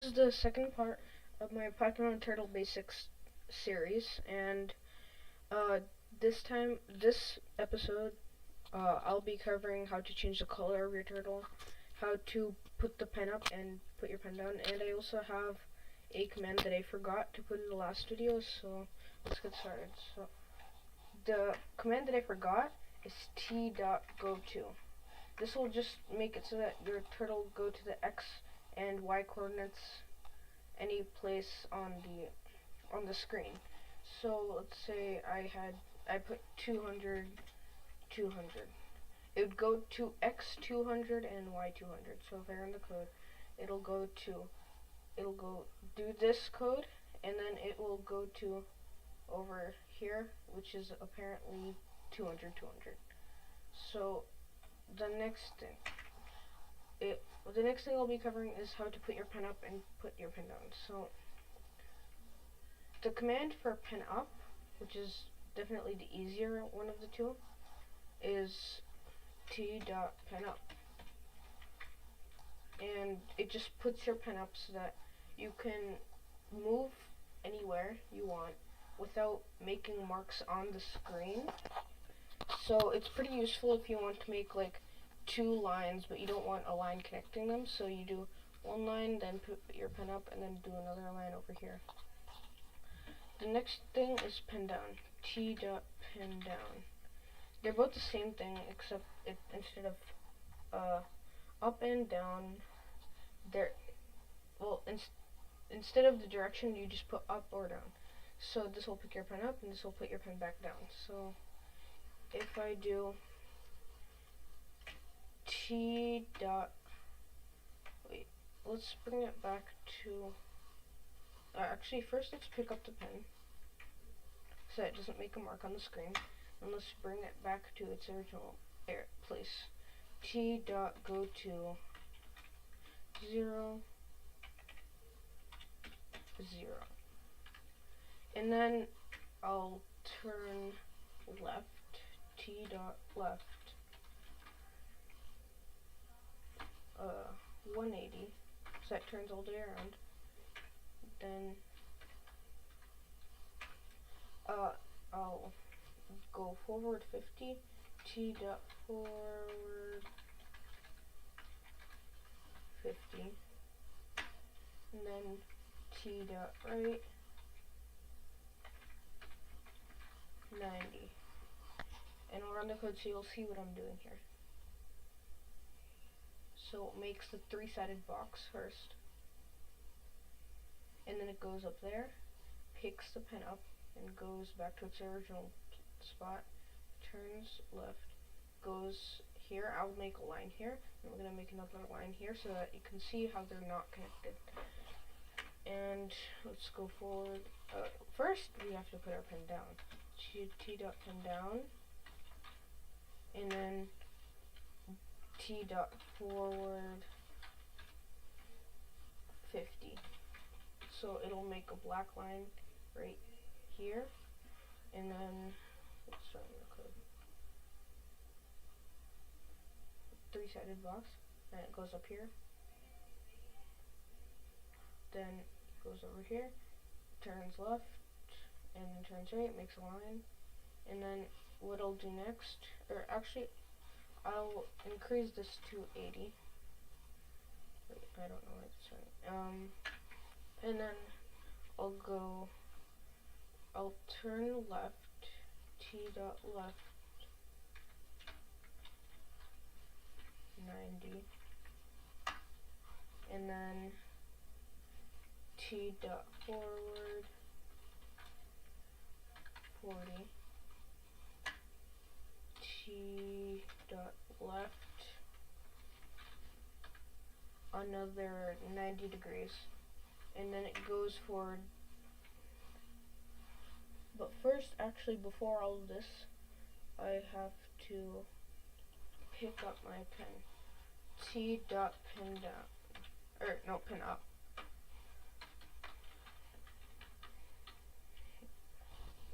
This is the second part of my Pokemon Turtle Basics series, and uh, this episode, I'll be covering how to change the color of your turtle, how to put the pen up and put your pen down, and I also have a command that I forgot to put in the last video, so let's get started. So the command that I forgot is t.go_to. This will just make it so that your turtle go to the x and y coordinates any place on the screen. So let's say I put 200, 200. It would go to x 200 and y 200. So if I run the code, it'll go to it'll go do this code, and then it will go to over here, which is apparently 200, 200. So the next thing it the next thing I'll be covering is how to put your pen up and put your pen down. So the command for pen up, which is definitely the easier one of the two, is t.penup. And it just puts your pen up so that you can move anywhere you want without making marks on the screen. So it's pretty useful if you want to make like two lines, but you don't want a line connecting them. So you do one line, then put your pen up, and then do another line over here. The next thing is pen down. T.pen down. They're both the same thing, except instead of up and down, they're instead of the direction, you just put up or down. So this will pick your pen up, and this will put your pen back down. So if I do t dot wait, let's bring it back to. Actually, first let's pick up the pen so it doesn't make a mark on the screen, and let's bring it back to its original place. T dot go to 0, 0, and then I'll turn left. T dot left 180, so that turns all the way around. Then I'll go forward 50, t dot forward 50, and then t dot right 90. And I'll run the code so you'll see what I'm doing here. So it makes the three-sided box first, and then it goes up there, picks the pen up, and goes back to its original spot, turns left, goes here. I'll make a line here, and we're going to make another line here so that you can see how they're not connected. And let's go forward. First, we have to put our pen down. T.pen down, and then t.forward 50. So it'll make a black line right here, and then let's start the code. Three-sided box, and it goes up here. Then it goes over here, turns left, and then turns right, makes a line. And then what I'll do next, or actually, I'll increase this to 80. Wait, I don't know what it's saying. And then I'll turn left, t dot left 90, and then t dot forward 40, t dot left another 90 degrees, and then it goes forward. But first, actually, before all of this, I have to pick up my pen. T dot pen down, or no, pen up.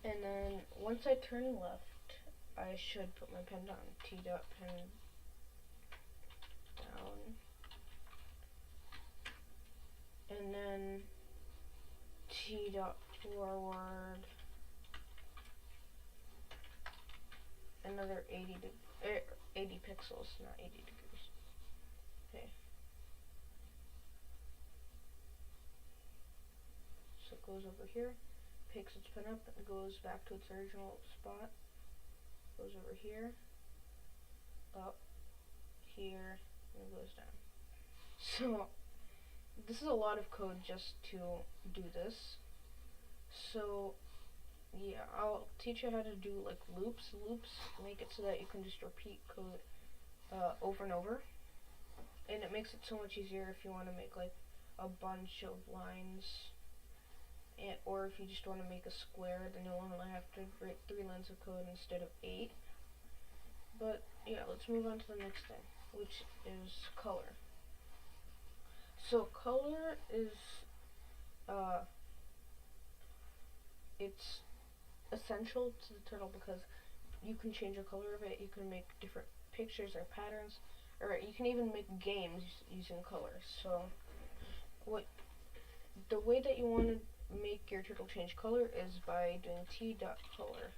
And then once I turn left, I should put my pen down. T dot pen down, and and then T dot forward another 80 pixels, not 80 degrees. Okay. So it goes over here, picks its pen up, and goes back to its original spot. Goes over here, up, here, and goes down. So this is a lot of code just to do this. So yeah, I'll teach you how to do like loops. Loops make it so that you can just repeat code over and over, and it makes it so much easier if you want to make like a bunch of lines, or if you just want to make a square, then you'll only have to write 3 lines of code instead of 8. But yeah, let's move on to the next thing, which is color. So color is it's essential to the turtle because you can change the color of it, you can make different pictures or patterns, or you can even make games using color. So the way that you want to make your turtle change color is by doing t.color.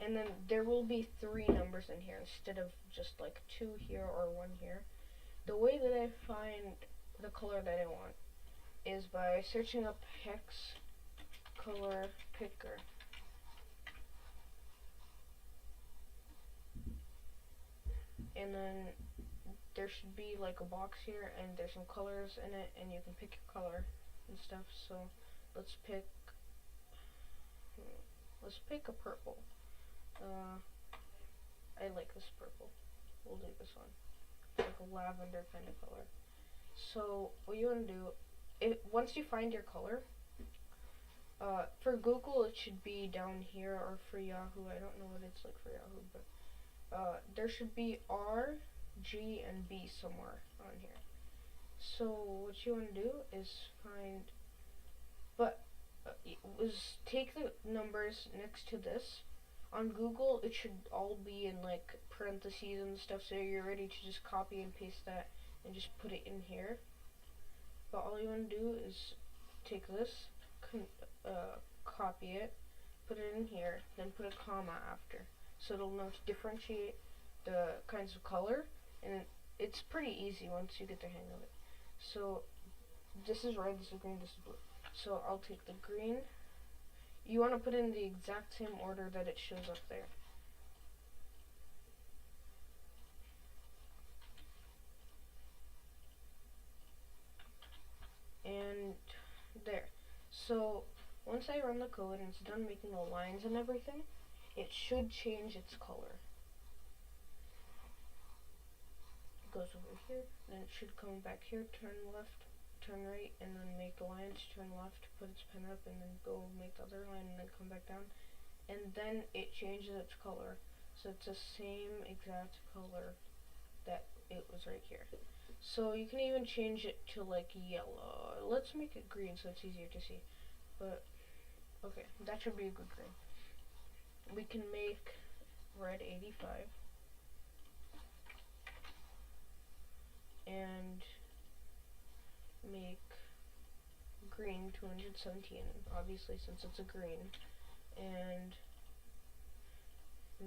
And then there will be 3 numbers in here instead of just like 2 here or 1 here. The way that I find the color that I want is by searching up hex color picker. And then there should be like a box here, and there's some colors in it, and you can pick your color and stuff. So let's pick a purple. I like this purple. We'll do this one. It's like a lavender kind of color. So what you want to do, once you find your color, for Google it should be down here, or for Yahoo, I don't know what it's like for Yahoo, but there should be R, G, and B somewhere on here. So what you want to do is take the numbers next to this. On Google it should all be in like parentheses and stuff, so you're ready to just copy and paste that and just put it in here. But all you want to do is take this, copy it, put it in here, then put a comma after, so it'll know to differentiate the kinds of color, and it's pretty easy once you get the hang of it. So this is red, this is green, this is blue. So I'll take the green. You want to put in the exact same order that it shows up there. And there. So once I run the code and it's done making the lines and everything, it should change its color. It goes over here, then it should come back here, turn left, turn right, and then make the lines, turn left, put its pen up, and then go make the other line, and then come back down. And then it changes its color, so it's the same exact color that it was right here. So you can even change it to like yellow. Let's make it green so it's easier to see. But okay, that should be a good green. We can make red 85 and make green 217, obviously since it's a green, and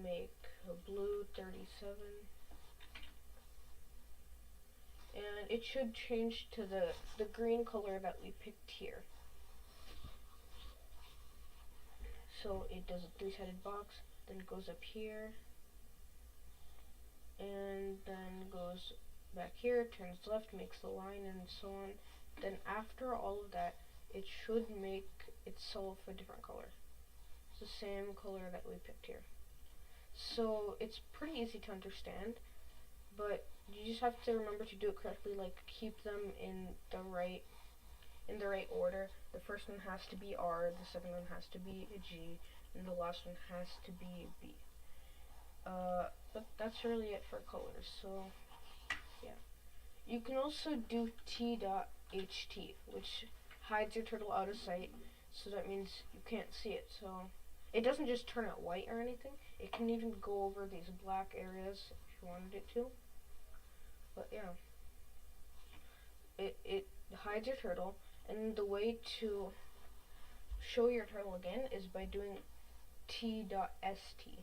make a blue 37, and it should change to the green color that we picked here. So it does a 3-sided box, then goes up here, and then goes back here, turns left, makes the line, and so on. Then after all of that, it should make itself a different color. It's the same color that we picked here. So it's pretty easy to understand, but you just have to remember to do it correctly, like keep them in the right order. The first one has to be R, the second one has to be a G, and the last one has to be a B. But that's really it for colors. So yeah, you can also do t.ht, which hides your turtle out of sight, so that means you can't see it. So it doesn't just turn it white or anything, it can even go over these black areas if you wanted it to. But yeah, hides your turtle, and the way to show your turtle again is by doing t.st.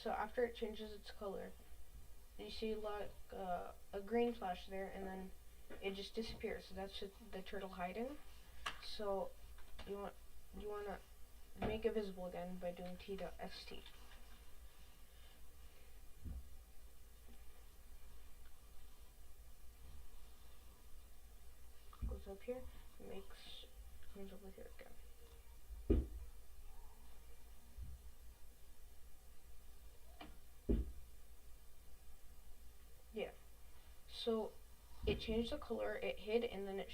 So after it changes its color, you see like a green flash there, and then it just disappears. So that's just the turtle hiding. So you want to make it visible again by doing t.st. Goes up here, comes over here again. Yeah. So it changed the color, it hid, and then it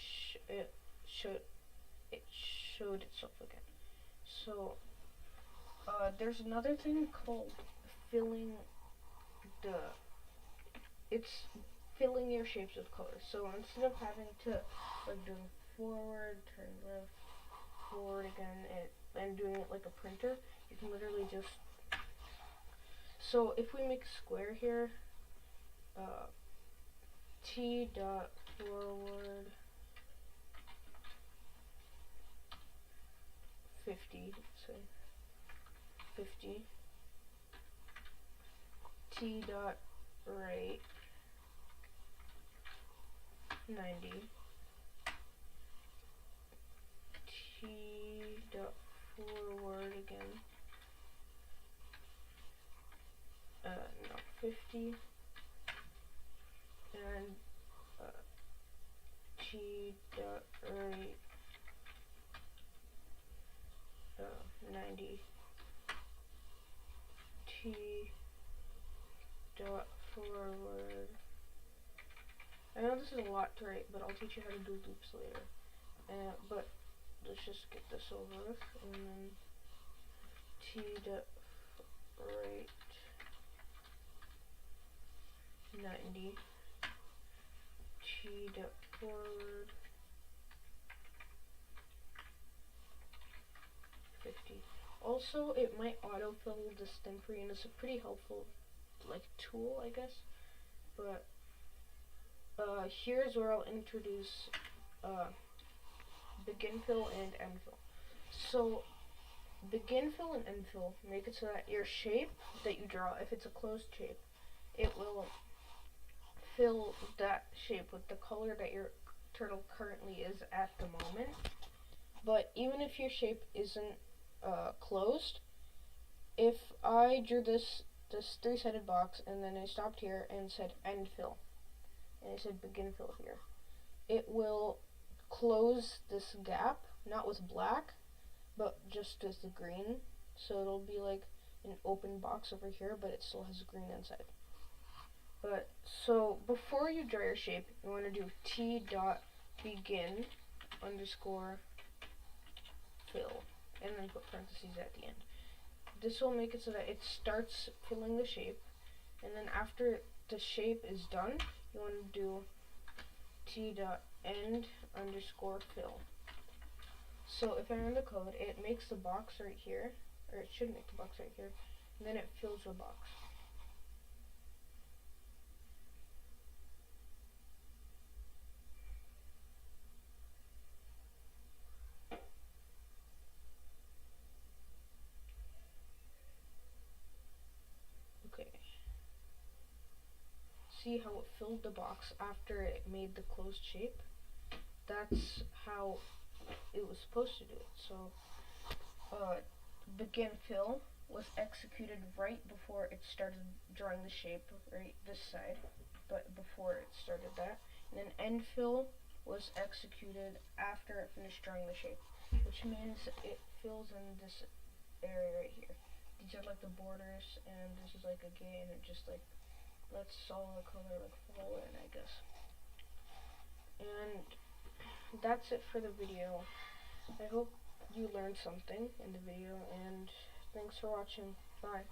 showed itself again. So there's another thing called filling the. It's filling your shapes with color. So instead of having to like doing forward, turn left, forward again, and doing it like a printer, you can literally just. So if we make a square here, t dot forward 50, say 50, t dot right 90, t dot forward again, no, 50, and t dot right 90, t dot forward. I know this is a lot to write, but I'll teach you how to do loops later. But let's just get this over with, and then t dot right 90, t dot forward 50. Also, it might autofill this thing for you, and it's a pretty helpful like tool, I guess. But here's where I'll introduce begin fill and end fill. So begin fill and end fill make it so that your shape that you draw, if it's a closed shape, it will fill that shape with the color that your turtle currently is at the moment. But even if your shape isn't closed, if I drew this three-sided box and then I stopped here and said end fill, and I said begin fill here, it will close this gap, not with black, but just with the green. So it'll be like an open box over here, but it still has green inside. But so before you draw your shape, you want to do t dot begin underscore fill, and then put parentheses at the end. This will make it so that it starts filling the shape, and then after the shape is done, you want to do t dot end underscore fill. So if I run the code, it makes the box right here, or it should make the box right here, and then it fills the box. Okay. See how it filled the box after it made the closed shape? That's how it was supposed to do it. So begin fill was executed right before it started drawing the shape, right this side, but before it started that. And then end fill was executed after it finished drawing the shape, which means it fills in this area right here. These are like the borders, and this is like a gate, and it just like lets all the color like fall in, I guess. And that's it for the video. I hope you learned something in the video, and thanks for watching. Bye.